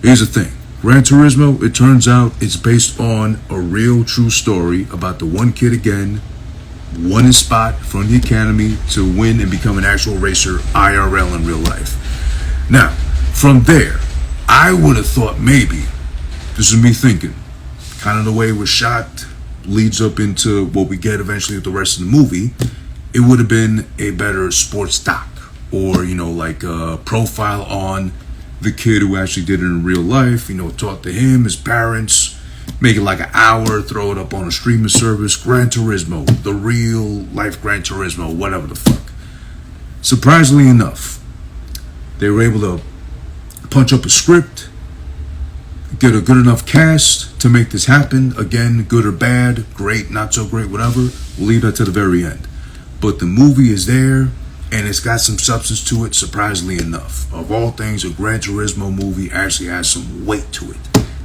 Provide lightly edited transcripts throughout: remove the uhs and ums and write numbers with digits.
Here's the thing. Gran Turismo, it turns out it's based on a real true story about the one kid again, won his spot from the academy to win and become an actual racer IRL in real life. Now, from there, I would have thought maybe, this is me thinking, kind of the way it was shot leads up into what we get eventually with the rest of the movie, it would have been a better sports doc, or, like a profile on the kid who actually did it in real life, talk to him, his parents, make it like an hour, throw it up on a streaming service. Gran Turismo, the real life Gran Turismo, whatever the fuck. Surprisingly enough, they were able to punch up a script, get a good enough cast to make this happen. Again, good or bad, great, not so great, whatever. We'll leave that to the very end. But the movie is there, and it's got some substance to it, surprisingly enough. Of all things, a Gran Turismo movie actually has some weight to it.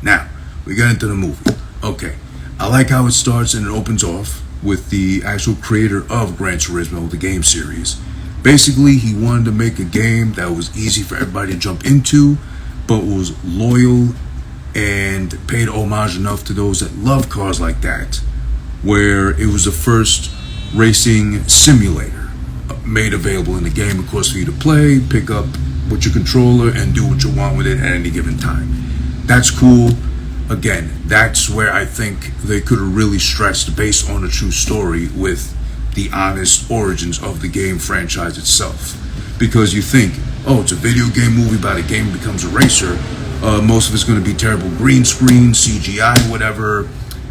Now, we get into the movie. Okay, I like how it starts and it opens off with the actual creator of Gran Turismo, the game series. Basically, he wanted to make a game that was easy for everybody to jump into, but was loyal and paid homage enough to those that love cars like that, where it was the first racing simulator made available in the game, of course, for you to play, pick up with your controller, and do what you want with it at any given time. That's cool. Again, that's where I think they could have really stretched based on a true story with the honest origins of the game franchise itself. Because you think, oh, it's a video game movie about a game that becomes a racer. Most of it's going to be terrible green screen, CGI, whatever,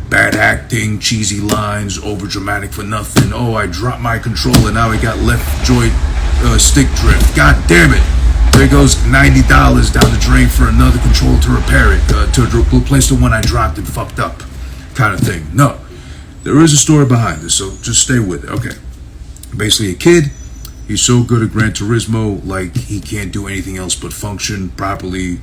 bad acting, cheesy lines, over dramatic for nothing. Oh, I dropped my controller, now I got left joint stick drift. God damn it. There goes $90 down the drain for another controller to repair it, to replace the one I dropped and fucked up, kind of thing. No, there is a story behind this, so just stay with it. Okay, basically a kid, he's so good at Gran Turismo, like he can't do anything else but function properly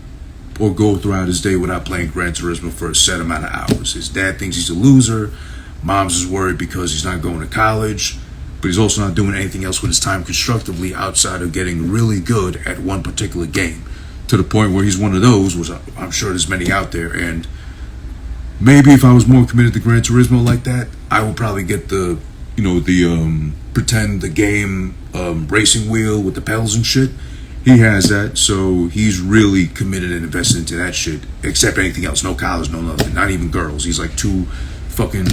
or go throughout his day without playing Gran Turismo for a set amount of hours. His dad thinks he's a loser, mom's is worried because he's not going to college, but he's also not doing anything else with his time constructively outside of getting really good at one particular game, to the point where he's one of those, which I'm sure there's many out there, and maybe if I was more committed to Gran Turismo like that, I would probably get the pretend the game racing wheel with the pedals and shit. He has that, so he's really committed and invested into that shit, except anything else. No college, no nothing, not even girls. He's like too fucking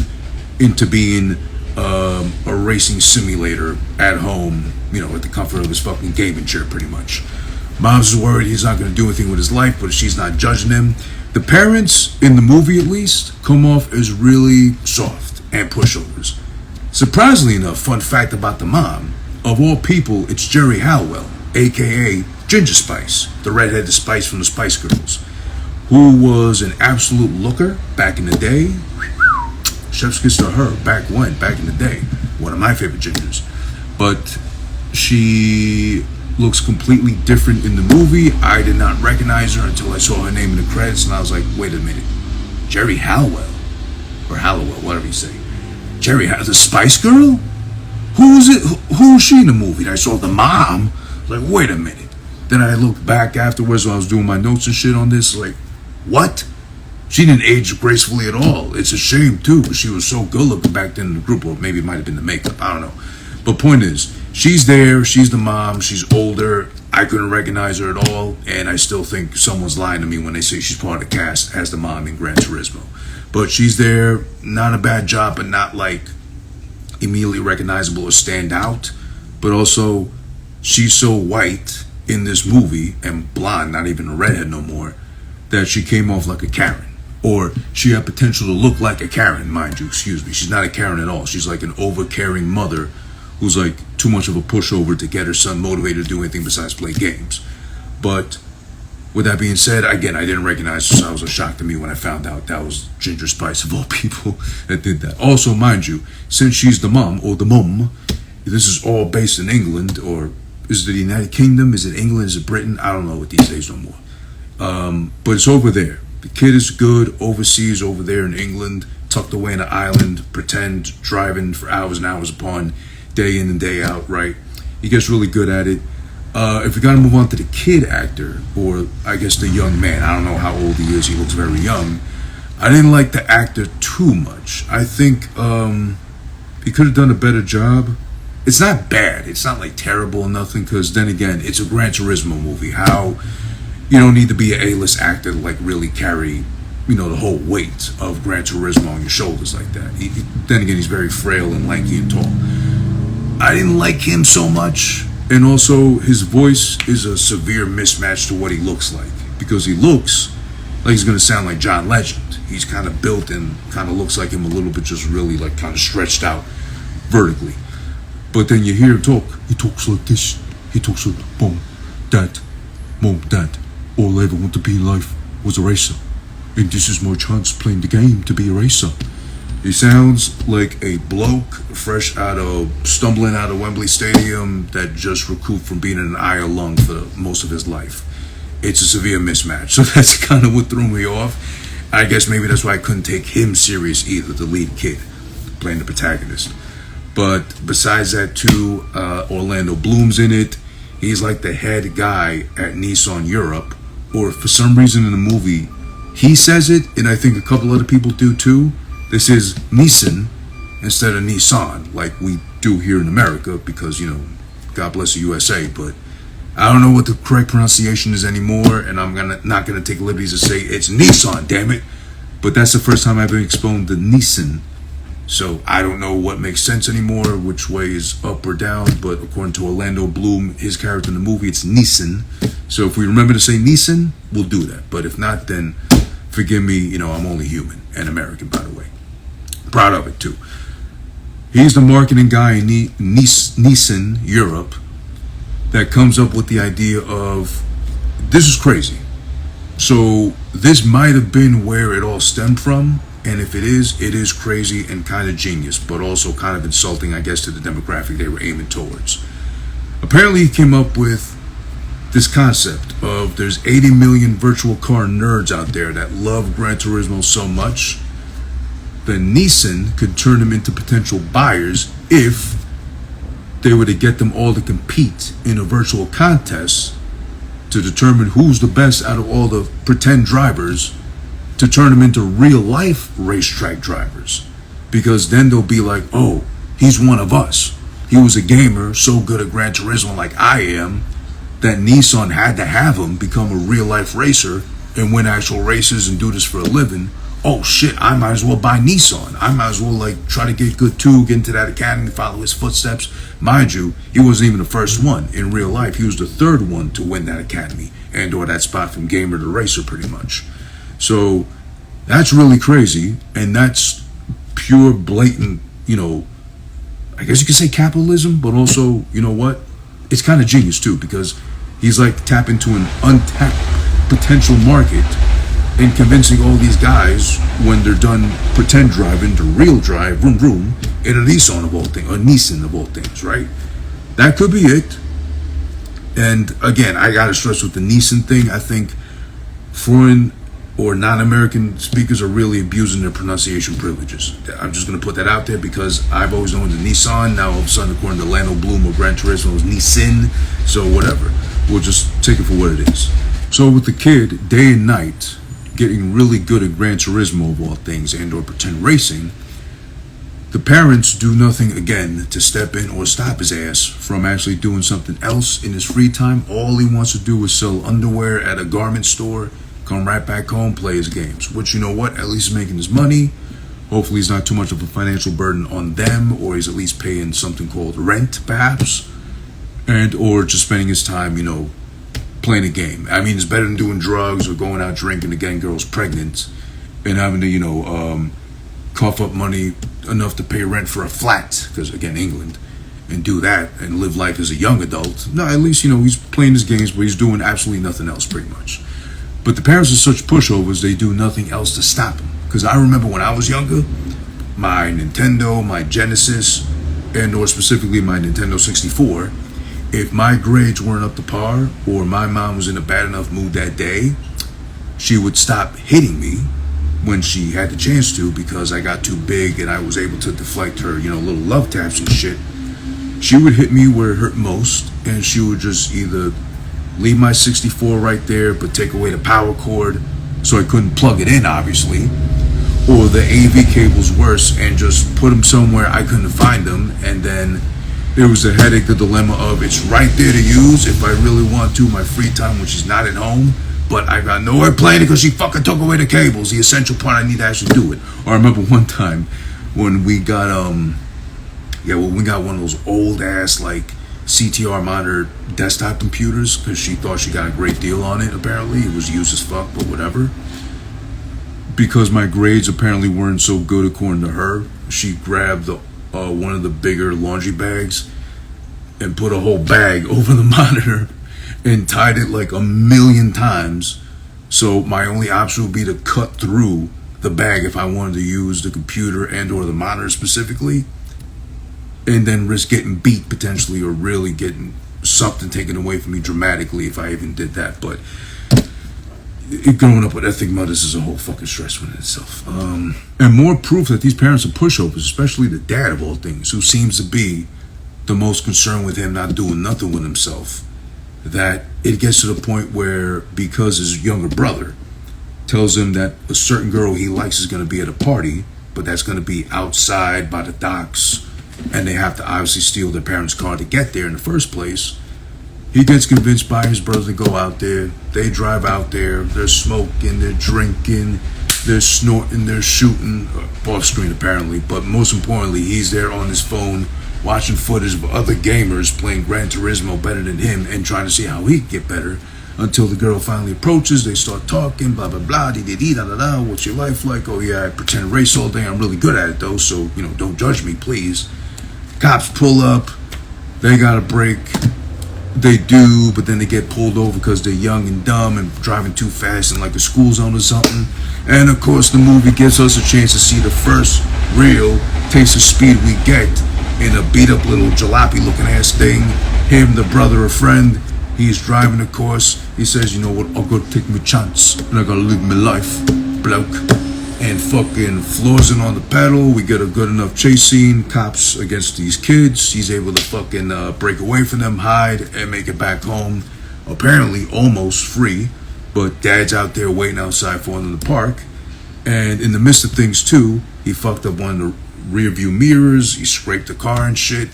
into being a racing simulator at home, at the comfort of his fucking gaming chair, pretty much. Mom's is worried he's not going to do anything with his life, but she's not judging him. The parents, in the movie at least, come off as really soft and pushovers. Surprisingly enough, fun fact about the mom, of all people, it's Jerry Halliwell, aka Ginger Spice, the redheaded Spice from the Spice Girls, who was an absolute looker back in the day. Chef's kiss to her back in the day. One of my favorite gingers. But she looks completely different in the movie. I did not recognize her until I saw her name in the credits, and I was like, wait a minute. Jerry Halliwell? Or Halliwell, whatever you say. Jerry Halliwell, the Spice Girl? Who is she in the movie? And I saw the mom. I was like, wait a minute. Then I looked back afterwards when I was doing my notes and shit on this, like, what? She didn't age gracefully at all. It's a shame, too, because she was so good-looking back then in the group, or maybe it might have been the makeup, I don't know. But point is, she's there, she's the mom, she's older, I couldn't recognize her at all, and I still think someone's lying to me when they say she's part of the cast as the mom in Gran Turismo. But she's there, not a bad job, but not, like, immediately recognizable or stand out. But also, she's so white in this movie, and blonde, not even a redhead no more, that she came off like a Karen. Or she had potential to look like a Karen, mind you, excuse me. She's not a Karen at all. She's like an over-caring mother who's like too much of a pushover to get her son motivated to do anything besides play games. But with that being said, again, I didn't recognize her, so it was a shock to me when I found out that was Ginger Spice of all people that did that. Also, mind you, since she's the mom, or the mum, this is all based in England, or is it the United Kingdom? Is it England? Is it Britain? I don't know what these days no more. But it's over there. The kid is good overseas, over there in England, tucked away in an island, pretend driving for hours and hours upon, day in and day out, right? He gets really good at it. If we gotta move on to the kid actor, or I guess the young man, I don't know how old he is, he looks very young. I didn't like the actor too much. I think he could have done a better job. It's not bad, it's not like terrible or nothing, because then again, it's a Gran Turismo movie. How you don't need to be an A-list actor to like really carry, the whole weight of Gran Turismo on your shoulders like that. Then again, he's very frail and lanky and tall. I didn't like him so much. And also, his voice is a severe mismatch to what he looks like. Because he looks like he's going to sound like John Legend. He's kind of built and kind of looks like him a little bit, just really like kind of stretched out vertically. But then you hear him talk. He talks like this. He talks like, Mom, Dad, all I ever want to be in life was a racer. And this is my chance playing the game to be a racer. He sounds like a bloke stumbling out of Wembley Stadium that just recouped from being in an IR lung for most of his life. It's a severe mismatch. So that's kind of what threw me off. I guess maybe that's why I couldn't take him serious either, the lead kid playing the protagonist. But besides that too, Orlando Bloom's in it. He's like the head guy at Nissan Europe. Or for some reason in the movie, he says it, and I think a couple other people do too. This is NISS-IN instead of Nissan, like we do here in America, because, God bless the USA. But I don't know what the correct pronunciation is anymore, and I'm not gonna take liberties to say it's Nissan, damn it. But that's the first time I've been exposed to NISS-IN. So I don't know what makes sense anymore, which way is up or down, but according to Orlando Bloom, his character in the movie, it's NISS-IN. So if we remember to say NISS-IN, we'll do that. But if not, then forgive me, I'm only human and American, by the way. Proud of it too. He's the marketing guy in NISS-IN Europe that comes up with the idea of, this is crazy. So this might have been where it all stemmed from. And if it is crazy and kind of genius, but also kind of insulting, I guess, to the demographic they were aiming towards. Apparently he came up with this concept of there's 80 million virtual car nerds out there that love Gran Turismo so much, then NISS-IN could turn them into potential buyers if they were to get them all to compete in a virtual contest to determine who's the best out of all the pretend drivers, to turn them into real life racetrack drivers. Because then they'll be like, oh, he's one of us. He was a gamer so good at Gran Turismo like I am that Nissan had to have him become a real life racer and win actual races and do this for a living. Oh shit, I might as well buy Nissan. I might as well like try to get good too, get into that academy, follow his footsteps. Mind you, he wasn't even the first one in real life. He was the third one to win that academy and or that spot from gamer to racer pretty much. So that's really crazy, and that's pure blatant, I guess you could say capitalism, but also, you know what? It's kind of genius too, because he's like tapping into an untapped potential market and convincing all these guys when they're done pretend driving to real drive, vroom vroom, in a Nissan of all things, or NISS-IN of all things, right? That could be it. And again, I gotta stress with the NISS-IN thing, I think foreign or non-American speakers are really abusing their pronunciation privileges. I'm just going to put that out there because I've always known the Nissan. Now all of a sudden, according to Orlando Bloom of Gran Turismo, is NISS-IN. So whatever. We'll just take it for what it is. So with the kid, day and night, getting really good at Gran Turismo of all things and or pretend racing, the parents do nothing again to step in or stop his ass from actually doing something else in his free time. All he wants to do is sell underwear at a garment store, come right back home, play his games. Which, you know what, at least he's making his money. Hopefully he's not too much of a financial burden on them, or he's at least paying something called rent, perhaps. And or just spending his time, playing a game. I mean, it's better than doing drugs or going out drinking and getting girls pregnant and having to, cough up money enough to pay rent for a flat, because again, England, and do that and live life as a young adult. No, at least, he's playing his games, but he's doing absolutely nothing else pretty much. But the parents are such pushovers, they do nothing else to stop him. Because I remember when I was younger, my Nintendo, my Genesis, and or specifically my Nintendo 64, if my grades weren't up to par or my mom was in a bad enough mood that day, she would stop hitting me when she had the chance to, because I got too big and I was able to deflect her, little love taps and shit. She would hit me where it hurt most, and she would just either leave my 64 right there, but take away the power cord so I couldn't plug it in, obviously, or the AV cable's worse, and just put them somewhere I couldn't find them. And then there was the headache, the dilemma of it's right there to use if I really want to, my free time, which is not at home, but I got nowhere playing it because she fucking took away the cables, the essential part I need to actually do it. Or I remember one time when we got we got one of those old ass like CTR monitor desktop computers, because she thought she got a great deal on it. Apparently it was used as fuck, but whatever. Because my grades apparently weren't so good according to her, she grabbed one of the bigger laundry bags and put a whole bag over the monitor and tied it like 1,000,000 times. So my only option would be to cut through the bag if I wanted to use the computer and or the monitor specifically, and then risk getting beat potentially, or really getting something taken away from me dramatically if I even did that. But growing up with ethnic mothers is a whole fucking stress within itself. And more proof that these parents are pushovers, especially the dad of all things, who seems to be the most concerned with him not doing nothing with himself, that it gets to the point where, because his younger brother tells him that a certain girl he likes is going to be at a party, but that's going to be outside by the docks, and they have to obviously steal their parents' car to get there in the first place, he gets convinced by his brother to go out there. They drive out there, they're smoking, they're drinking, they're snorting, they're shooting, off screen apparently, but most importantly, he's there on his phone watching footage of other gamers playing Gran Turismo better than him and trying to see how he can get better, until the girl finally approaches. They start talking, blah blah blah, dee da da da. What's your life like? Oh yeah, I pretend to race all day, I'm really good at it though, so don't judge me, please. Cops pull up, they got a break. They do, but then they get pulled over because they're young and dumb and driving too fast in like a school zone or something. And of course the movie gives us a chance to see the first real taste of speed we get in a beat up little jalopy looking ass thing. Him, the brother, a friend, he's driving of course. He says, you know what, I'll go take my chance and I gotta live my life, bloke. And fucking floors it on the pedal. We get a good enough chase scene, cops against these kids. He's able to fucking break away from them, hide, and make it back home, apparently almost free. But dad's out there waiting outside for him in the park. And in the midst of things too, he fucked up one of the rear view mirrors. He scraped the car and shit.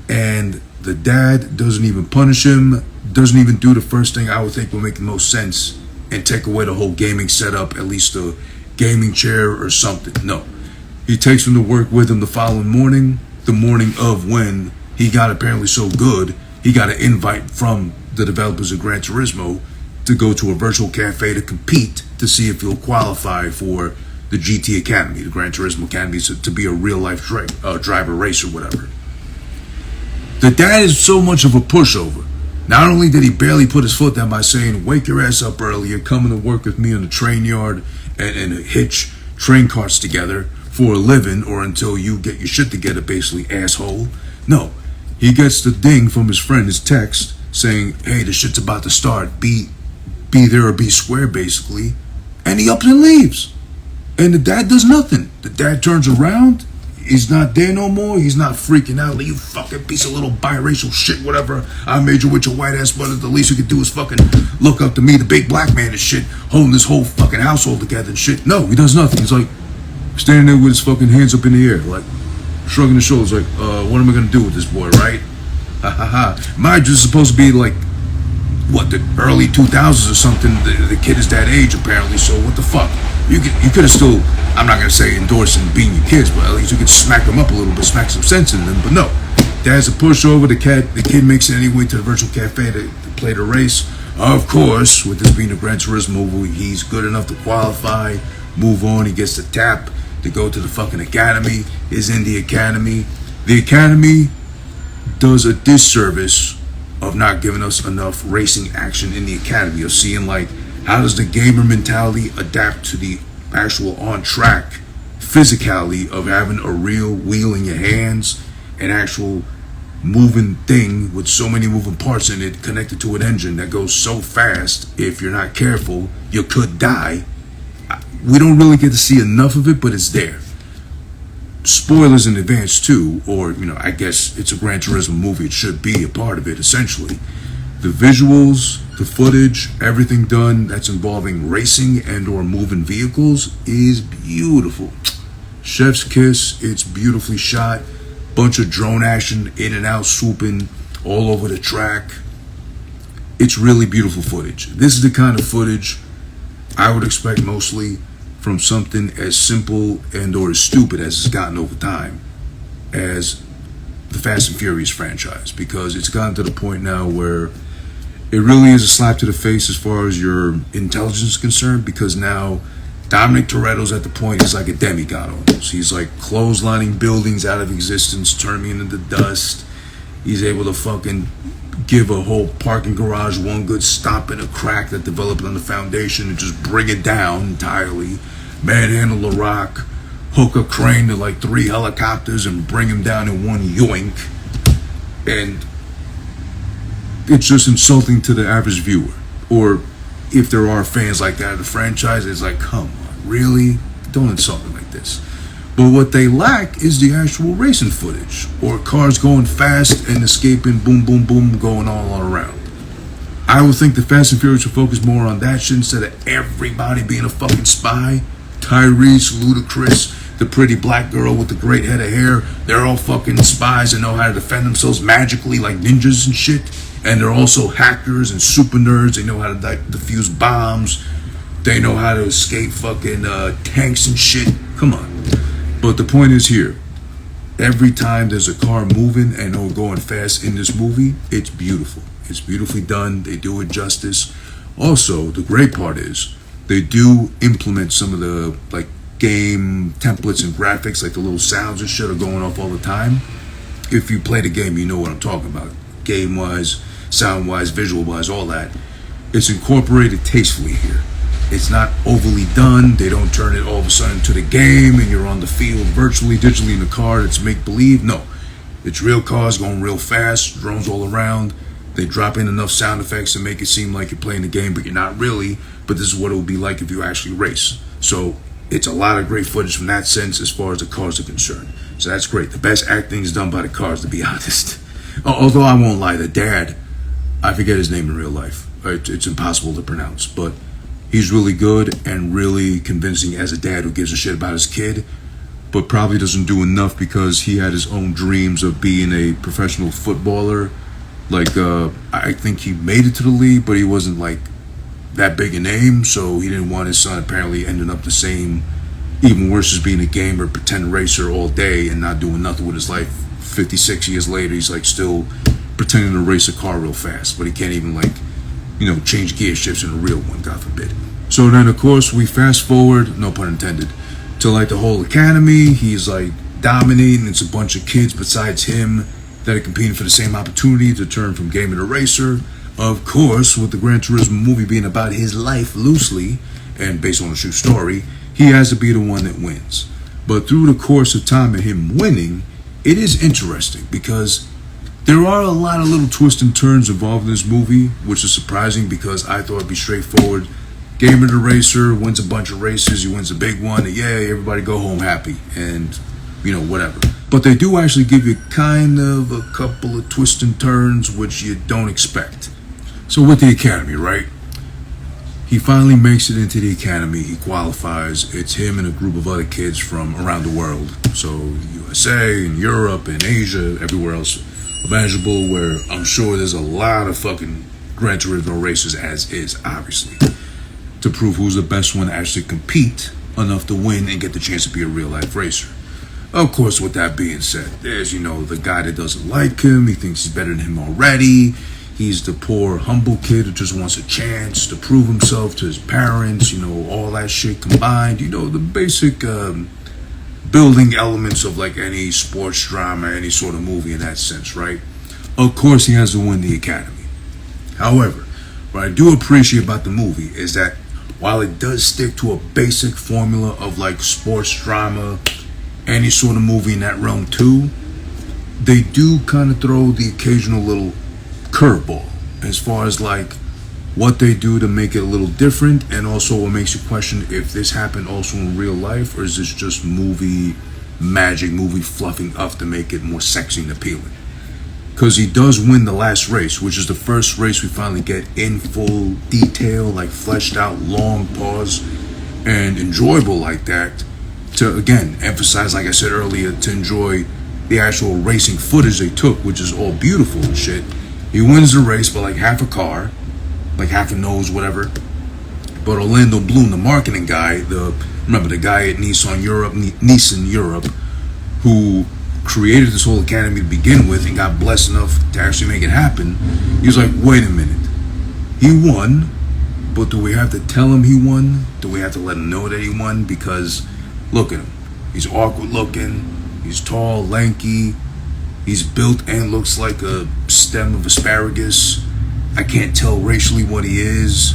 And the dad doesn't even punish him, doesn't even do the first thing I would think would make the most sense and take away the whole gaming setup, at least the gaming chair or something. No, he takes him to work with him the following morning, the morning of when he got apparently so good, he got an invite from the developers of Gran Turismo to go to a virtual cafe to compete to see if he'll qualify for the GT Academy, the Gran Turismo Academy, to be a real life driver, racer, whatever. The dad is so much of a pushover. Not only did he barely put his foot down by saying, wake your ass up early, you're coming to work with me on the train yard and hitch train carts together for a living, or until you get your shit together, basically, asshole. No, he gets the ding from his friend, his text, saying, hey, the shit's about to start, be there or be square, basically. And he ups and leaves. And the dad does nothing. The dad turns around, he's not there no more, he's not freaking out, like, you fucking piece of little biracial shit, whatever, I made you with your white ass brother, the least you could do is fucking look up to me, the big black man and shit, holding this whole fucking household together and shit. No, he does nothing. He's like standing there with his fucking hands up in the air, like shrugging his shoulders, like, what am I gonna do with this boy, right? Ha ha ha. Mind you, this is supposed to be like, what, the early 2000s or something. The kid is that age apparently, so what the fuck? You could have still, I'm not gonna say endorsing beating your kids, but at least you could smack them up a little bit, smack some sense in them. But no, dad's a pushover. The kid makes it anyway to the virtual cafe to play the race. Of course, with this being a Gran Turismo movie, he's good enough to qualify, move on. He gets the tap to go to the fucking academy. Is in the academy. The academy does a disservice of not giving us enough racing action in the academy, of seeing like, how does the gamer mentality adapt to the actual on-track physicality of having a real wheel in your hands, an actual moving thing with so many moving parts in it connected to an engine that goes so fast, if you're not careful, you could die. We don't really get to see enough of it, but it's there. spoilers in advance too, or I guess it's a Gran Turismo movie, it should be a part of it essentially. The visuals, the footage, everything done that's involving racing and or moving vehicles is beautiful. Chef's kiss. It's beautifully shot. Bunch of drone action, in and out, swooping all over the track. It's really beautiful footage. This is the kind of footage I would expect mostly from something as simple and or as stupid as it's gotten over time as the Fast and Furious franchise, because it's gotten to the point now where it really is a slap to the face as far as your intelligence is concerned, because now Dominic Toretto's at the point he's like a demigod almost. He's like clotheslining buildings out of existence, turning them into dust. He's able to fucking give a whole parking garage one good stomp in a crack that developed on the foundation and just bring it down entirely. Manhandle the rock, hook a crane to like 3 helicopters and bring him down in one yoink. And it's just insulting to the average viewer. Or if there are fans like that of the franchise, it's like, come on, really? Don't insult me like this. But what they lack is the actual racing footage, or cars going fast and escaping, boom, boom, boom, going all around. I would think the Fast and Furious would focus more on that shit instead of everybody being a fucking spy. Tyrese, Ludacris, the pretty black girl with the great head of hair, they're all fucking spies and know how to defend themselves magically like ninjas and shit. And they're also hackers and super nerds. They know how to defuse bombs. They know how to escape fucking tanks and shit. Come on. But the point is here, every time there's a car moving and or going fast in this movie, it's beautiful. It's beautifully done. They do it justice. Also, the great part is they do implement some of the like game templates and graphics, like the little sounds and shit are going off all the time. If you play the game, you know what I'm talking about. Game-wise, sound-wise, visual-wise, all that. It's incorporated tastefully here. It's not overly done. They don't turn it all of a sudden to the game and you're on the field virtually, digitally in the car. It's make-believe. No. It's real cars going real fast, drones all around. They drop in enough sound effects to make it seem like you're playing the game, but you're not really. But this is what it would be like if you actually race. So it's a lot of great footage from that sense as far as the cars are concerned. So that's great. The best acting is done by the cars, to be honest. Although I won't lie, the dad, I forget his name in real life. It's impossible to pronounce, but he's really good and really convincing as a dad who gives a shit about his kid, but probably doesn't do enough because he had his own dreams of being a professional footballer. Like, I think he made it to the league, but he wasn't like that big a name, so he didn't want his son apparently ending up the same, even worse as being a gamer, pretend racer all day and not doing nothing with his life. 56 years later, he's like still pretending to race a car real fast, but he can't even like, change gear shifts in a real one, God forbid. So then, of course, we fast forward, no pun intended, to like the whole academy. He's like dominating. It's a bunch of kids besides him that are competing for the same opportunity to turn from gamer to racer. Of course, with the Gran Turismo movie being about his life loosely and based on a true story, he has to be the one that wins. But through the course of time of him winning, it is interesting because there are a lot of little twists and turns involved in this movie, which is surprising because I thought it'd be straightforward. Gamer to racer, wins a bunch of races, he wins a big one, and yay, everybody go home happy, and, whatever. But they do actually give you kind of a couple of twists and turns which you don't expect. So with the academy, right? He finally makes it into the academy. He qualifies. It's him and a group of other kids from around the world. So USA and Europe and Asia, everywhere else imaginable, where I'm sure there's a lot of fucking Gran Turismo races as is, obviously, to prove who's the best one to actually compete enough to win and get the chance to be a real life racer. Of course, with that being said, there's, the guy that doesn't like him. He thinks he's better than him already. He's the poor, humble kid who just wants a chance to prove himself to his parents, all that shit combined. The basic building elements of like any sports drama, any sort of movie in that sense, right? Of course, he has to win the academy. However, what I do appreciate about the movie is that while it does stick to a basic formula of like sports drama, any sort of movie in that realm too, they do kind of throw the occasional little curveball as far as like what they do to make it a little different, and also what makes you question if this happened also in real life or is this just movie magic movie fluffing up to make it more sexy and appealing. Because he does win the last race, which is the first race we finally get in full detail, like fleshed out, long pause, and enjoyable like that. To again emphasize, like I said earlier, to enjoy the actual racing footage they took, which is all beautiful and shit. He wins the race by like half a car, like half a nose, whatever. But Orlando Bloom, the marketing guy, remember the guy at NISS-IN Europe, who created this whole academy to begin with and got blessed enough to actually make it happen, he was like, wait a minute, he won, but do we have to tell him he won? Do we have to let him know that he won? Because look at him, he's awkward looking, he's tall, lanky, he's built and looks like a stem of asparagus. I can't tell racially what he is.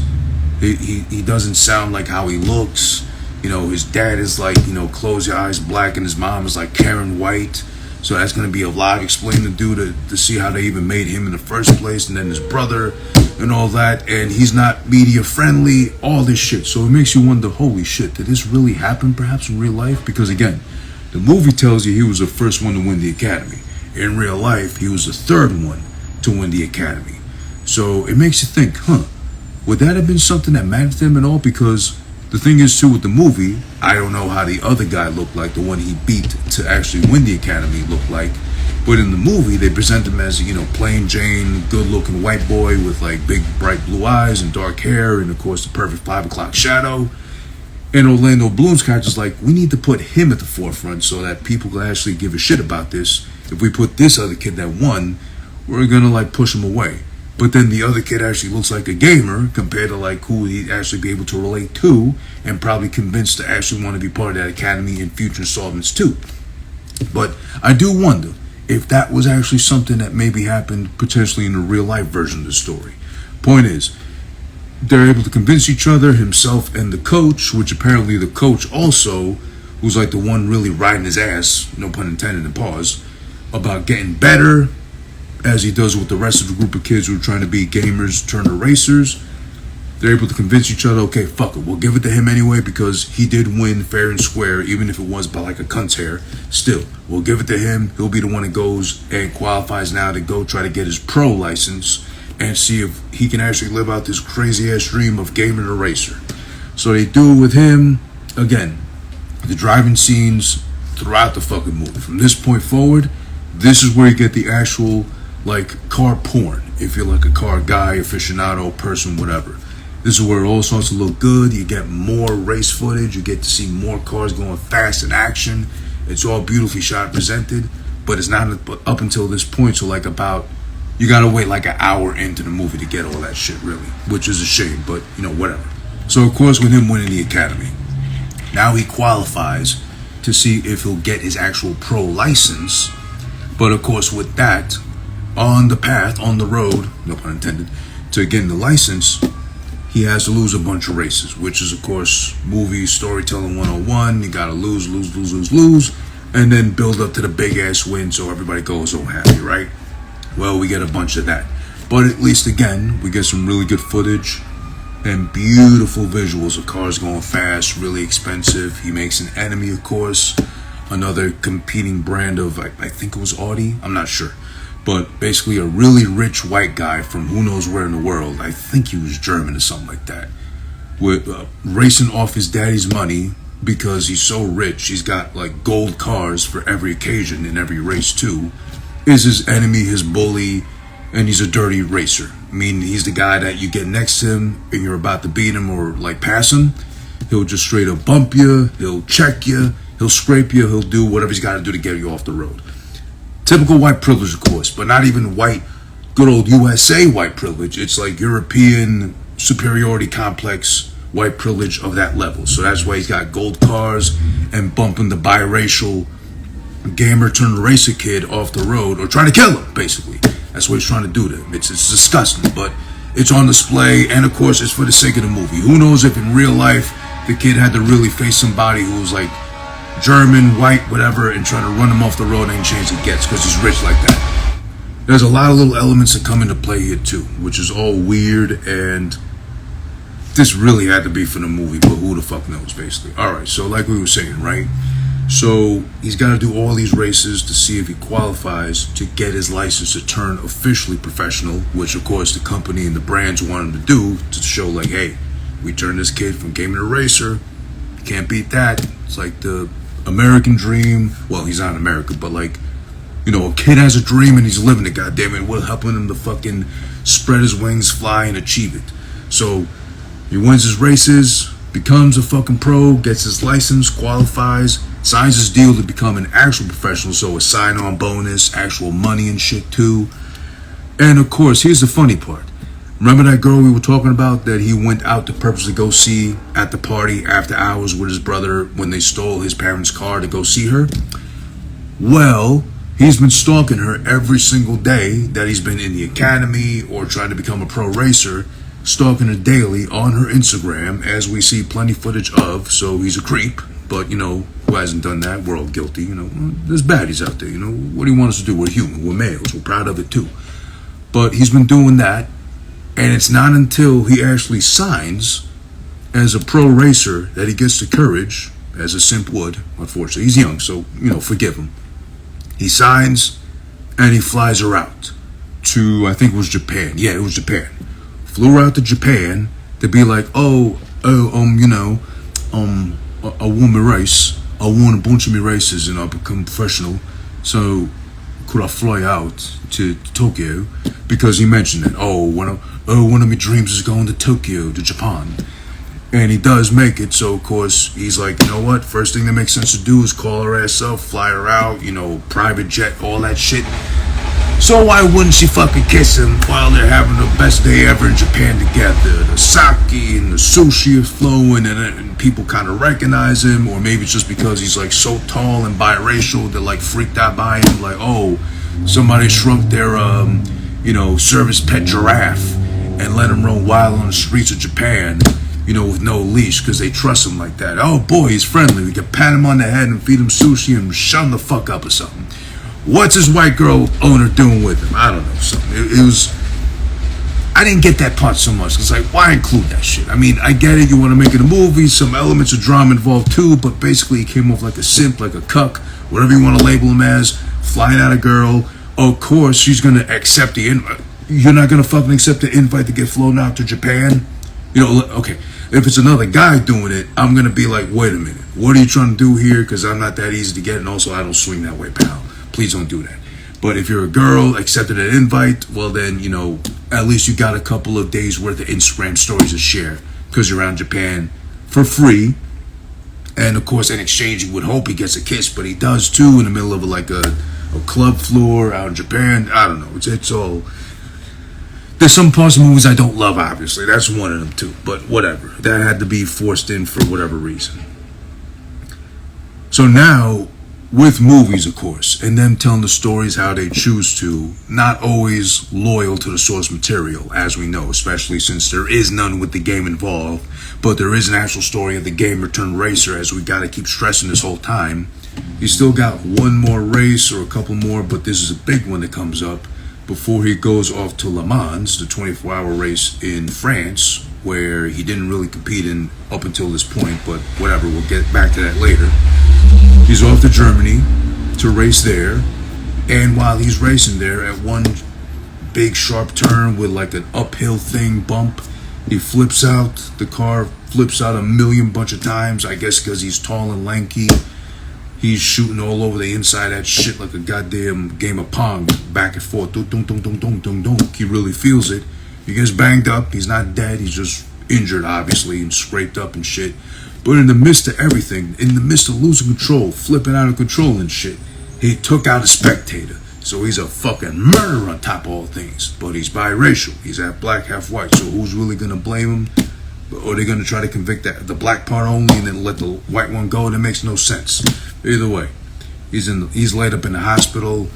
He doesn't sound like how he looks. You know, his dad is like, you know, close your eyes black, and his mom is like Karen White. So that's going to be a lot of explaining to do to see how they even made him in the first place, and then his brother and all that. And he's not media friendly, all this shit. So it makes you wonder, holy shit, did this really happen perhaps in real life? Because again, the movie tells you he was the first one to win the Academy. In real life, he was the third one to win the Academy. So it makes you think, would that have been something that mattered to him at all? Because the thing is, too, with the movie, I don't know how the other guy looked like, the one he beat to actually win the Academy looked like. But in the movie, they present him as, you know, plain Jane, good-looking white boy with, like, big, bright blue eyes and dark hair and, of course, the perfect 5 o'clock shadow. And Orlando Bloom's character's like, we need to put him at the forefront so that people can actually give a shit about this. If we put this other kid that won, we're gonna, like, push him away. But then the other kid actually looks like a gamer compared to like who he'd actually be able to relate to and probably convinced to actually want to be part of that academy in future installments too. But I do wonder if that was actually something that maybe happened potentially in the real life version of the story. Point is, they're able to convince each other, himself and the coach, which apparently the coach also, who's like the one really riding his ass, no pun intended and pause, about getting better, as he does with the rest of the group of kids who are trying to be gamers turned racers. They're able to convince each other, okay, fuck it, we'll give it to him anyway because he did win fair and square, even if it was by like a cunt's hair. Still, we'll give it to him. He'll be the one that goes and qualifies now to go try to get his pro license and see if he can actually live out this crazy-ass dream of gaming a racer. So they do it with him. Again, the driving scenes throughout the fucking movie. From this point forward, this is where you get the actual like car porn, if you're like a car guy, aficionado, person, whatever. This is where it all starts to look good. You get more race footage. You get to see more cars going fast in action. It's all beautifully shot, presented, but it's not up until this point. So like you gotta wait like an hour into the movie to get all that shit, really, which is a shame, but you know, whatever. So of course, with him winning the Academy, now he qualifies to see if he'll get his actual pro license. But of course, with that, on the path, on the road, no pun intended, to getting the license, he has to lose a bunch of races, which is, of course, movie storytelling 101. You gotta lose, and then build up to the big-ass win so everybody goes home happy, right? Well, we get a bunch of that. But at least, again, we get some really good footage and beautiful visuals of cars going fast, really expensive. He makes an enemy, of course, another competing brand of, I think it was Audi, I'm not sure. But basically a really rich white guy from who knows where in the world. I think he was German or something like that. With racing off his daddy's money because he's so rich. He's got like gold cars for every occasion in every race too. Is his enemy, his bully, and he's a dirty racer. I mean, he's the guy that you get next to him and you're about to beat him or like pass him. He'll just straight up bump you. He'll check you. He'll scrape you. He'll do whatever he's got to do to get you off the road. Typical white privilege, of course, but not even white, good old USA white privilege. It's like European superiority complex white privilege of that level. So that's why he's got gold cars and bumping the biracial gamer turned racer kid off the road or trying to kill him, basically. That's what he's trying to do to him. It's disgusting, but it's on display, and of course, it's for the sake of the movie. Who knows if in real life the kid had to really face somebody who was like German, white, whatever, and trying to run him off the road, ain't chance he gets because he's rich like that. There's a lot of little elements that come into play here too, which is all weird, and this really had to be for the movie, but who the fuck knows, basically. Alright, so like we were saying, right? So he's got to do all these races to see if he qualifies to get his license to turn officially professional, which of course the company and the brands want him to do, to show like, hey, we turned this kid from gaming to racer. You can't beat that. It's like the American dream. Well, he's not in America, but like, you know, a kid has a dream and he's living it, goddammit. We're helping him to fucking spread his wings, fly, and achieve it. So he wins his races, becomes a fucking pro, gets his license, qualifies, signs his deal to become an actual professional, so a sign-on bonus, actual money and shit too. And of course, here's the funny part. Remember that girl we were talking about that he went out to purposely go see at the party after hours with his brother when they stole his parents' car to go see her? Well, he's been stalking her every single day that he's been in the academy or trying to become a pro racer, stalking her daily on her Instagram, as we see plenty footage of. So he's a creep, but you know, who hasn't done that? We're all guilty, you know. There's baddies out there, you know. What do you want us to do? We're human, we're males, we're proud of it too. But he's been doing that, and it's not until he actually signs as a pro racer that he gets the courage, as a simp would. Unfortunately, he's young, so, you know, forgive him. He signs, and he flies her out to, I think it was Japan. Yeah, it was Japan. Flew her out to Japan to be like, you know, I won my race. I won a bunch of my races and I become professional. So could I fly out to Tokyo? Because he mentioned it. One of my dreams is going to Tokyo, to Japan. And he does make it, so of course he's like, you know what, first thing that makes sense to do is call her ass up, fly her out, you know, private jet, all that shit. So why wouldn't she fucking kiss him while they're having the best day ever in Japan together? The sake and the sushi are flowing, and people kind of recognize him, or maybe it's just because he's like so tall and biracial, they're like freaked out by him, like, oh, somebody shrunk their you know, service pet giraffe and let him roam wild on the streets of Japan, you know, with no leash, because they trust him like that. Oh boy, he's friendly. We can pat him on the head and feed him sushi and shut him the fuck up or something. What's his white girl owner doing with him? I don't know, something. It was, I didn't get that part so much. It's like, why include that shit? I mean, I get it, you want to make it a movie, some elements of drama involved too, but basically he came off like a simp, like a cuck, whatever you want to label him as, flying out a girl. Of course, she's going to accept the invite. You're not going to fucking accept the invite to get flown out to Japan? You know, okay, if it's another guy doing it, I'm going to be like, wait a minute, what are you trying to do here? Because I'm not that easy to get, and also I don't swing that way, pal. Please don't do that. But if you're a girl, accepted an invite, well then, you know, at least you got a couple of days worth of Instagram stories to share because you're around Japan for free. And of course, in exchange, you would hope he gets a kiss, but he does too in the middle of like a club floor out in Japan. I don't know. It's all... There's some parts of movies I don't love, obviously. That's one of them too. But whatever. That had to be forced in for whatever reason. So now, with movies, of course, and them telling the stories how they choose to, not always loyal to the source material, as we know, especially since there is none with the game involved, but there is an actual story of the gamer turned racer, as we got to keep stressing this whole time. He's still got one more race or a couple more, but this is a big one that comes up before he goes off to Le Mans, the 24-hour race in France, where he didn't really compete in up until this point, but whatever, we'll get back to that later. He's off to Germany to race there, and while he's racing there, at one big sharp turn with like an uphill thing bump, he flips out. The car flips out a million bunch of times, I guess because he's tall and lanky. He's shooting all over the inside of that shit like a goddamn game of Pong, back and forth. Dunk, dunk, dunk, dunk, dunk, dunk, dunk. He really feels it. He gets banged up. He's not dead. He's just injured, obviously, and scraped up and shit. But in the midst of everything, in the midst of losing control, flipping out of control and shit, he took out a spectator. So he's a fucking murderer on top of all things. But he's biracial. He's half black, half white. So who's really going to blame him? Or are they going to try to convict the black part only and then let the white one go? That makes no sense. Either way, he's laid up in the hospital.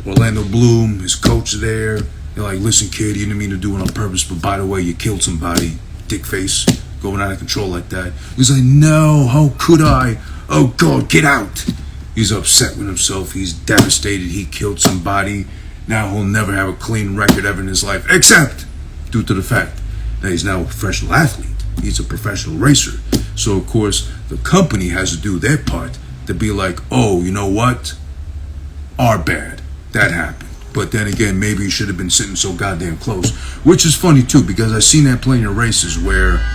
Orlando Bloom, his coach, there. They're like, listen, kid, you didn't mean to do it on purpose, but by the way, you killed somebody. Dick face, going out of control like that. He's like, no, how could I? Oh, God, get out. He's upset with himself. He's devastated. He killed somebody. Now he'll never have a clean record ever in his life, except due to the fact that he's now a professional athlete. He's a professional racer. So, of course, the company has to do their part to be like, oh, you know what? Our bad. That happened. But then again, maybe you should have been sitting so goddamn close. Which is funny too, because I've seen that plenty of races where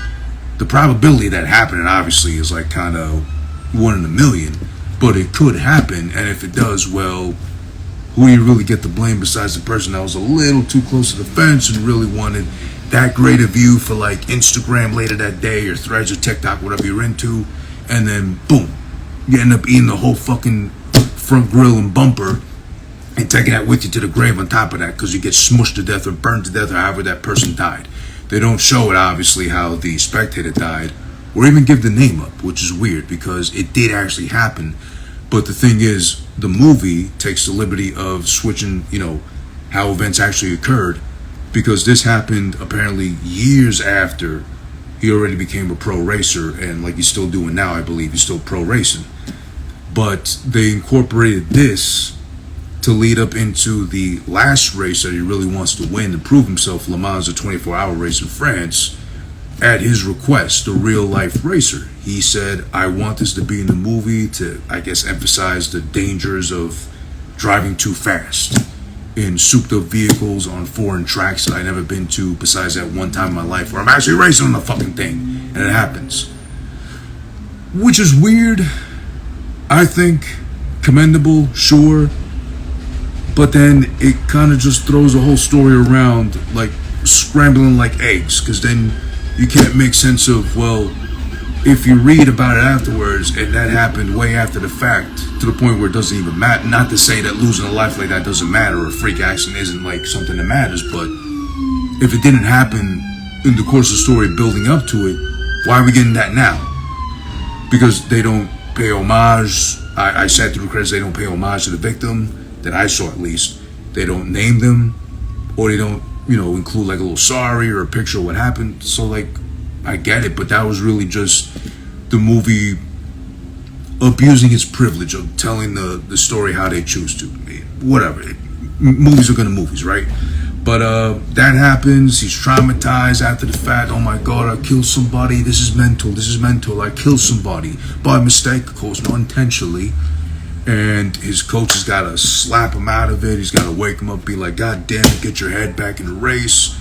the probability of that happening obviously is like kind of 1 in a million. But it could happen, and if it does, well, who do you really get the blame besides the person that was a little too close to the fence and really wanted that great a view for like Instagram later that day or Threads or TikTok, whatever you're into, and then boom, you end up eating the whole fucking front grill and bumper and taking that with you to the grave on top of that because you get smushed to death or burned to death or however that person died. They don't show it, obviously, how the spectator died or even give the name up, which is weird because it did actually happen. But the thing is, the movie takes the liberty of switching, you know, how events actually occurred, because this happened apparently years after he already became a pro racer, and like he's still doing now, I believe he's still pro racing. But they incorporated this to lead up into the last race that he really wants to win and prove himself, Le Mans, a 24-hour race in France, at his request, a real-life racer. He said, I want this to be in the movie to, I guess, emphasize the dangers of driving too fast in souped-up vehicles on foreign tracks that I've never been to besides that one time in my life where I'm actually racing on the fucking thing, and it happens. Which is weird, I think, commendable, sure, but then it kind of just throws the whole story around like scrambling like eggs, because then you can't make sense of, well, if you read about it afterwards and that happened way after the fact to the point where it doesn't even matter, not to say that losing a life like that doesn't matter or a freak accident isn't like something that matters, but if it didn't happen in the course of the story building up to it, why are we getting that now? Because they don't pay homage. I sat through the credits, they don't pay homage to the victim, that I saw at least. They don't name them, or they don't, you know, include like a little sorry or a picture of what happened. So like, I get it, but that was really just the movie abusing its privilege of telling the story how they choose to. Whatever. Movies are gonna movies, right? But that happens. He's traumatized after the fact. Oh my God, I killed somebody. This is mental. This is mental. I killed somebody by mistake, of course, not intentionally. And his coach has got to slap him out of it. He's got to wake him up, be like, God damn it, get your head back in the race.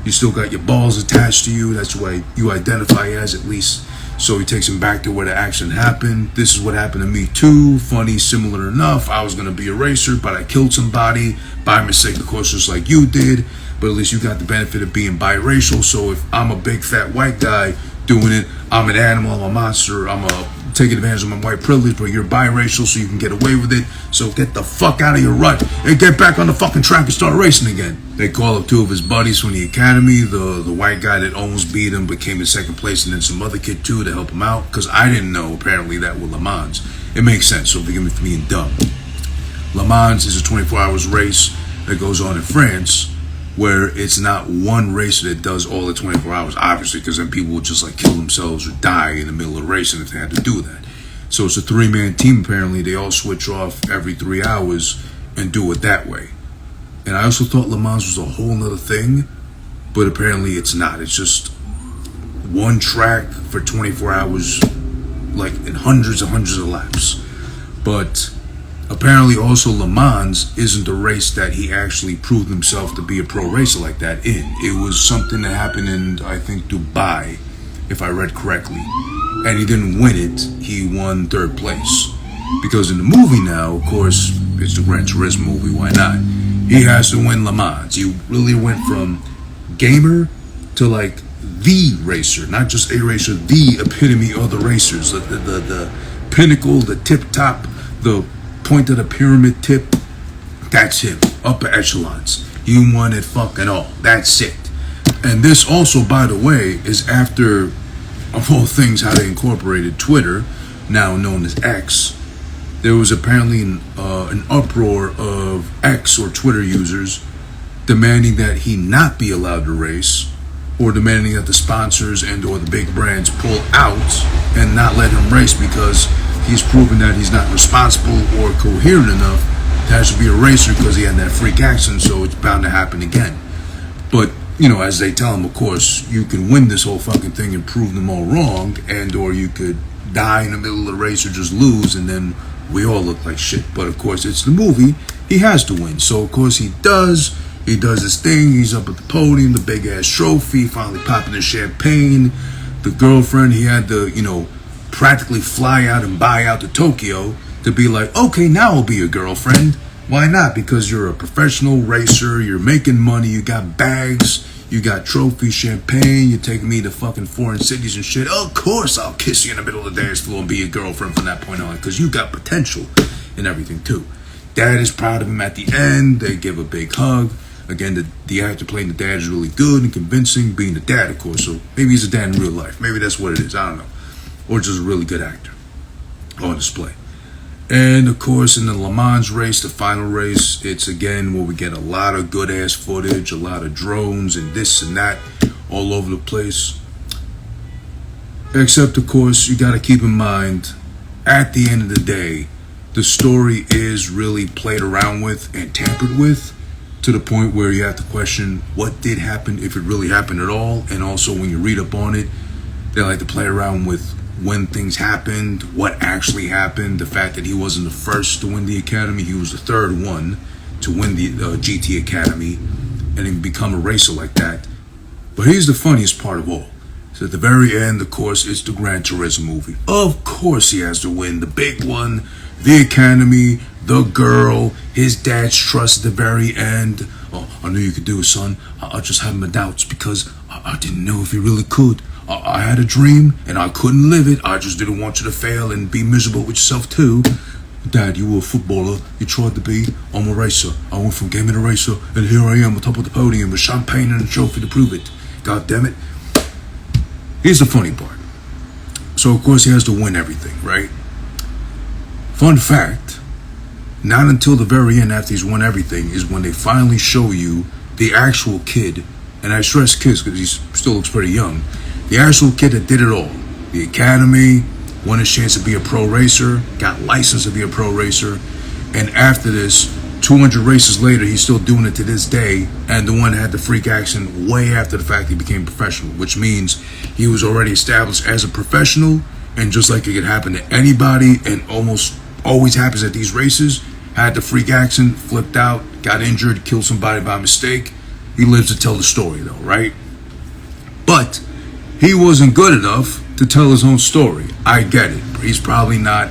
You still got your balls attached to you. That's why you identify as, at least. So he takes him back to where the action happened. This is what happened to me too. Funny, similar enough. I was going to be a racer, but I killed somebody by mistake, of course, just like you did. But at least you got the benefit of being biracial. So if I'm a big fat white guy doing it, I'm an animal, I'm a monster, I'm taking advantage of my white privilege, but you're biracial, so you can get away with it. So get the fuck out of your rut and get back on the fucking track and start racing again. They call up two of his buddies from the academy, the white guy that almost beat him but came in second place, and then some other kid too to help him out, because I didn't know apparently that with Le Mans. It makes sense, so forgive me for being dumb. Le Mans is a 24 hours race that goes on in France, where it's not one racer that does all the 24 hours, obviously, because then people would just like kill themselves or die in the middle of racing if they had to do that. So it's a 3-man team, apparently. They all switch off every 3 hours and do it that way. And I also thought Le Mans was a whole nother thing, but apparently it's not. It's just one track for 24 hours, like in hundreds of laps. But apparently also Le Mans isn't the race that he actually proved himself to be a pro racer like that in. It was something that happened in, I think, Dubai, if I read correctly. And he didn't win it, he won 3rd place. Because in the movie now, of course, it's the Gran Turismo movie, why not? He has to win Le Mans. He really went from gamer to like the racer, not just a racer, the epitome of the racers, the pinnacle, the tip top, the point of the pyramid tip. That's him, upper echelons. He won it fucking all. That's it. And this also, by the way, is after, of all things, how they incorporated Twitter, now known as X. There was apparently an uproar of X or Twitter users demanding that he not be allowed to race, or demanding that the sponsors and or the big brands pull out and not let him race because he's proven that he's not responsible or coherent enough to actually be a racer because he had that freak accident, so it's bound to happen again. But, you know, as they tell him, of course, you can win this whole fucking thing and prove them all wrong, and or you could die in the middle of the race or just lose, and then we all look like shit. But of course, it's the movie. He has to win. So of course he does. He does his thing. He's up at the podium, the big ass trophy, finally popping the champagne. The girlfriend, he had to, practically fly out and buy out to Tokyo to be like, okay, now I'll be your girlfriend. Why not? Because you're a professional racer, you're making money, you got bags, you got trophies, champagne, you're taking me to fucking foreign cities and shit. Of course I'll kiss you in the middle of the dance floor and be your girlfriend from that point on, because you got potential and everything too. Dad is proud of him at the end. They give a big hug. Again, the actor playing the dad is really good and convincing, being the dad, of course. So maybe he's a dad in real life. Maybe that's what it is. I don't know. Or just a really good actor on display. And of course, in the Le Mans race, the final race, it's again where we get a lot of good ass footage, a lot of drones and this and that all over the place. Except, of course, you got to keep in mind, at the end of the day, the story is really played around with and tampered with, to the point where you have to question what did happen, if it really happened at all. And also, when you read up on it, they like to play around with when things happened, what actually happened, the fact that he wasn't the first to win the Academy, he was the third one to win the GT Academy and then become a racer like that. But here's the funniest part of all. So at the very end, of course, it's the Gran Turismo movie. Of course he has to win the big one, the Academy, the girl, his dad's trust at the very end. Oh, I knew you could do it, son. I just had my doubts because I didn't know if you really could. I had a dream and I couldn't live it. I just didn't want you to fail and be miserable with yourself too. Dad, you were a footballer. You tried to be. I'm a racer. I went from gaming to racer, and here I am on top of the podium with champagne and a trophy to prove it. God damn it. Here's the funny part. So of course he has to win everything, right? Fun fact, not until the very end after he's won everything is when they finally show you the actual kid, and I stress kids because he still looks pretty young, the actual kid that did it all. The Academy, won his chance to be a pro racer, got licensed to be a pro racer, and after this, 200 races later, he's still doing it to this day, and the one that had the freak accident way after the fact he became professional, which means he was already established as a professional, and just like it could happen to anybody, and almost always happens at these races, had the freak accident, flipped out, got injured, killed somebody by mistake. He lives to tell the story though, right? But he wasn't good enough to tell his own story. I get it. He's probably not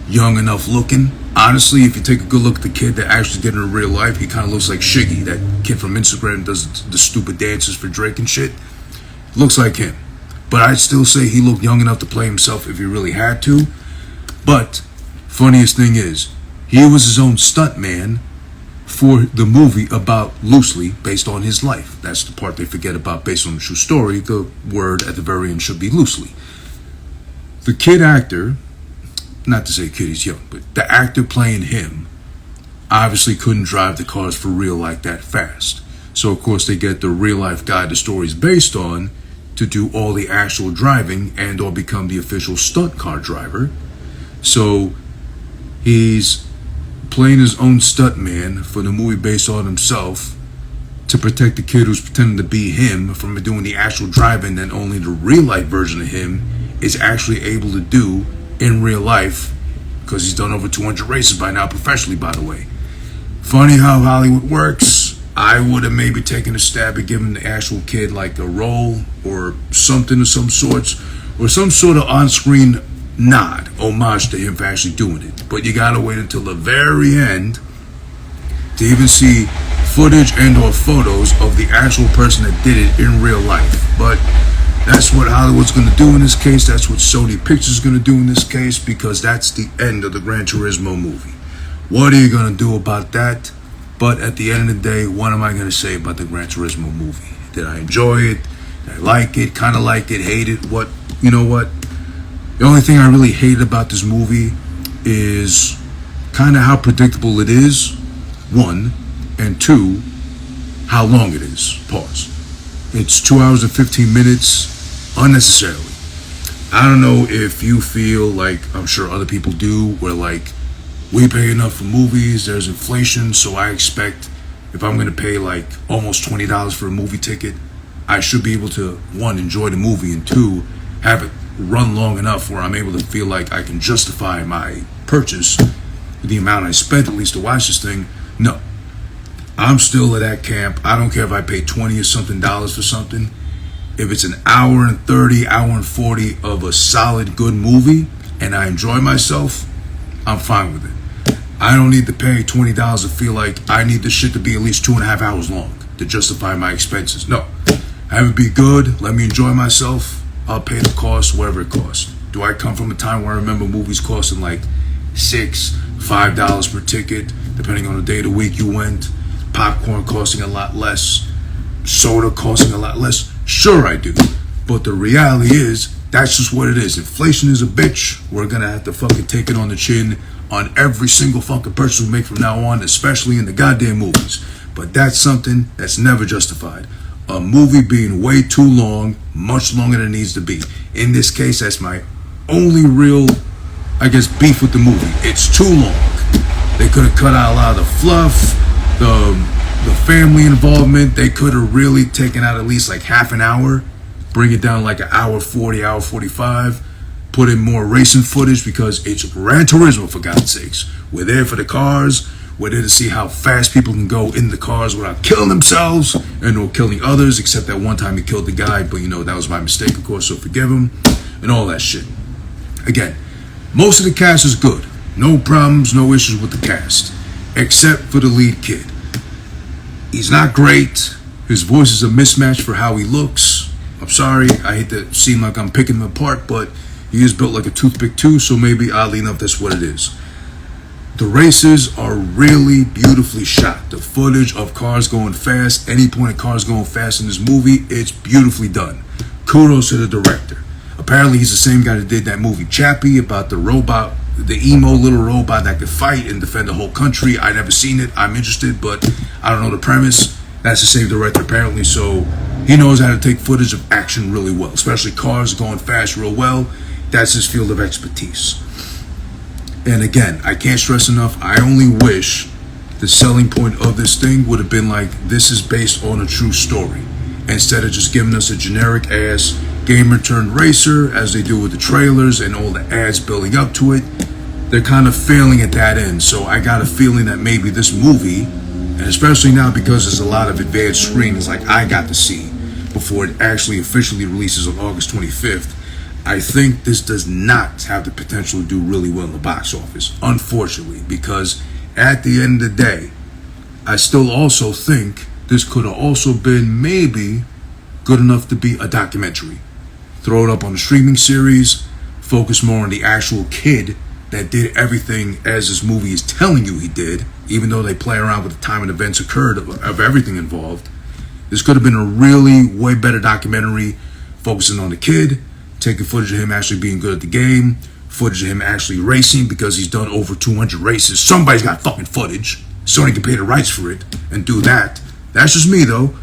young enough looking. Honestly, if you take a good look at the kid that actually did it in real life, he kind of looks like Shiggy, that kid from Instagram does the stupid dances for Drake and shit. Looks like him. But I'd still say he looked young enough to play himself if he really had to. But funniest thing is, he was his own stunt man for the movie about, loosely, based on his life. That's the part they forget about, based on the true story. The word at the very end should be loosely. The kid actor, not to say kid, he's young, but the actor playing him obviously couldn't drive the cars for real like that fast. So of course they get the real life guy the story's based on to do all the actual driving and or become the official stunt car driver. So he's playing his own stuntman for the movie based on himself to protect the kid who's pretending to be him from doing the actual driving that only the real life version of him is actually able to do in real life, because he's done over 200 races by now professionally, by the way. Funny how Hollywood works. I would have maybe taken a stab at giving the actual kid like a role or something of some sorts, or some sort of on-screen nod, homage to him for actually doing it. But you gotta wait until the very end to even see footage and or photos of the actual person that did it in real life. But that's what Hollywood's gonna do in this case. That's what Sony Pictures is gonna do in this case, because that's the end of the Gran Turismo movie. What are you gonna do about that? But at the end of the day, what am I gonna say about the Gran Turismo movie? Did I enjoy it? Did I like it? Kind of like it? Hate it? What? You know what? The only thing I really hated about this movie is kind of how predictable it is, one, and two, how long it is. Pause. It's 2 hours and 15 minutes unnecessarily. I don't know if you feel like, I'm sure other people do, where like, we pay enough for movies, there's inflation, so I expect if I'm going to pay like almost $20 for a movie ticket, I should be able to, one, enjoy the movie, and two, have it run long enough where I'm able to feel like I can justify my purchase, the amount I spent at least to watch this thing. No, I'm still at that camp. I don't care if I pay $20 or something for something. If it's an hour and 30, hour and 40 of a solid, good movie, and I enjoy myself, I'm fine with it. I don't need to pay $20 to feel like I need this shit to be at least 2.5 hours long to justify my expenses. No, have it be good. Let me enjoy myself. I'll pay the cost, whatever it costs. Do I come from a time where I remember movies costing like $6, $5 per ticket, depending on the day of the week you went? Popcorn costing a lot less, soda costing a lot less? Sure I do. But the reality is, that's just what it is. Inflation is a bitch. We're gonna have to fucking take it on the chin on every single fucking purchase we make from now on, especially in the goddamn movies. But that's something that's never justified. A movie being way too long, much longer than it needs to be. In this case, that's my only real, I guess, beef with the movie. It's too long. They could have cut out a lot of the fluff, the family involvement. They could have really taken out at least like half an hour, bring it down like an hour 40, hour 45, put in more racing footage because it's Gran Turismo, for God's sakes. We're there for the cars. We're there to see how fast people can go in the cars without killing themselves and or killing others, except that one time he killed the guy, but that was my mistake, of course, so forgive him, and all that shit. Again, most of the cast is good. No problems, no issues with the cast, except for the lead kid. He's not great. His voice is a mismatch for how he looks. I'm sorry, I hate to seem like I'm picking him apart, but he is built like a toothpick too, so maybe oddly enough, that's what it is. The races are really beautifully shot. The footage of cars going fast, any point of cars going fast in this movie, it's beautifully done. Kudos to the director. Apparently he's the same guy that did that movie Chappie about the robot, the emo little robot that could fight and defend the whole country. I never seen it. I'm interested, but I don't know the premise. That's the same director apparently, so he knows how to take footage of action really well, especially cars going fast real well. That's his field of expertise. And again, I can't stress enough, I only wish the selling point of this thing would have been like, this is based on a true story, instead of just giving us a generic ass gamer turned racer as they do with the trailers and all the ads building up to it. They're kind of failing at that end. So I got a feeling that maybe this movie, and especially now because there's a lot of advanced screenings like I got to see before it actually officially releases on August 25th, I think this does not have the potential to do really well in the box office, unfortunately, because at the end of the day, I still also think this could have also been maybe good enough to be a documentary. Throw it up on a streaming series, focus more on the actual kid that did everything as this movie is telling you he did, even though they play around with the time and events occurred of everything involved. This could have been a really way better documentary focusing on the kid, taking footage of him actually being good at the game, footage of him actually racing because he's done over 200 races. Somebody's got fucking footage. Sony can pay the rights for it and do that. That's just me though.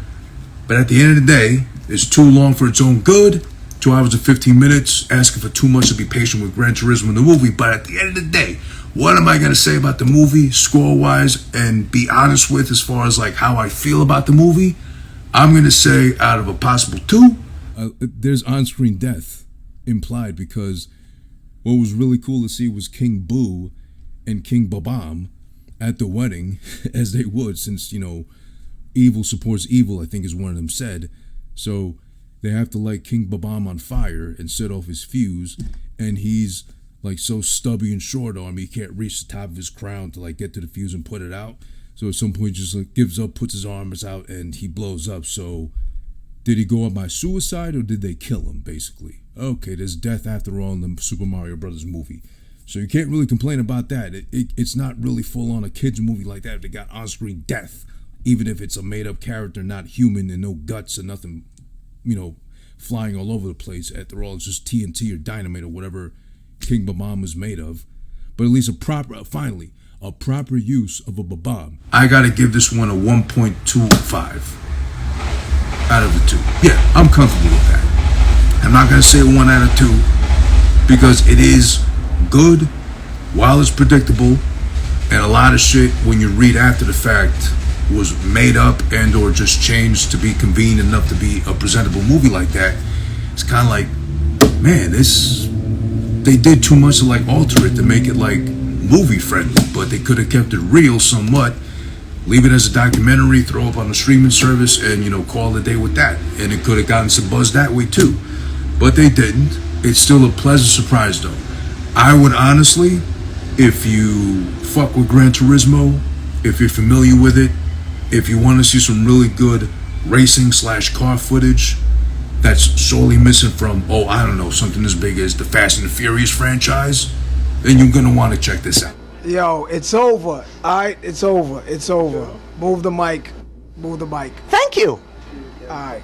But at the end of the day, it's too long for its own good. 2 hours and 15 minutes, asking for too much to be patient with Gran Turismo in the movie. But at the end of the day, what am I going to say about the movie score-wise and be honest with as far as like how I feel about the movie? I'm going to say out of a possible 2. There's on-screen death implied because what was really cool to see was King Boo and King Babam at the wedding, as they would, since, evil supports evil, I think is one of them said. So they have to light King Babam on fire and set off his fuse, and he's like so stubby and short-armed he can't reach the top of his crown to like get to the fuse and put it out. So at some point just like gives up, puts his arms out, and he blows up. So did he go up by suicide or did they kill him, basically? Okay, there's death after all in the Super Mario Brothers movie. So you can't really complain about that. It's not really full on a kid's movie like that if they got on-screen death, even if it's a made-up character, not human, and no guts and nothing, flying all over the place. After all, it's just TNT or dynamite or whatever King Babam was made of. But at least a proper use of a Babam. I gotta give this one a 1.25 out of the 2. Yeah, I'm comfortable with that. I'm not gonna say 1 out of 2 because it is good while it's predictable, and a lot of shit when you read after the fact was made up and or just changed to be convenient enough to be a presentable movie like that. It's kind of like man, they did too much to like alter it to make it like movie friendly, but they could have kept it real somewhat, leave it as a documentary, throw up on the streaming service, and call it a day with that. And it could have gotten some buzz that way too, but they didn't. It's still a pleasant surprise though. I would honestly, if you fuck with Gran Turismo, if you're familiar with it, if you want to see some really good racing / car footage that's sorely missing from, I don't know, something as big as the Fast and the Furious franchise, then you're gonna want to check this out. Yo, it's over. Alright, it's over. It's over. Move the mic. Move the mic. Thank you. Alright.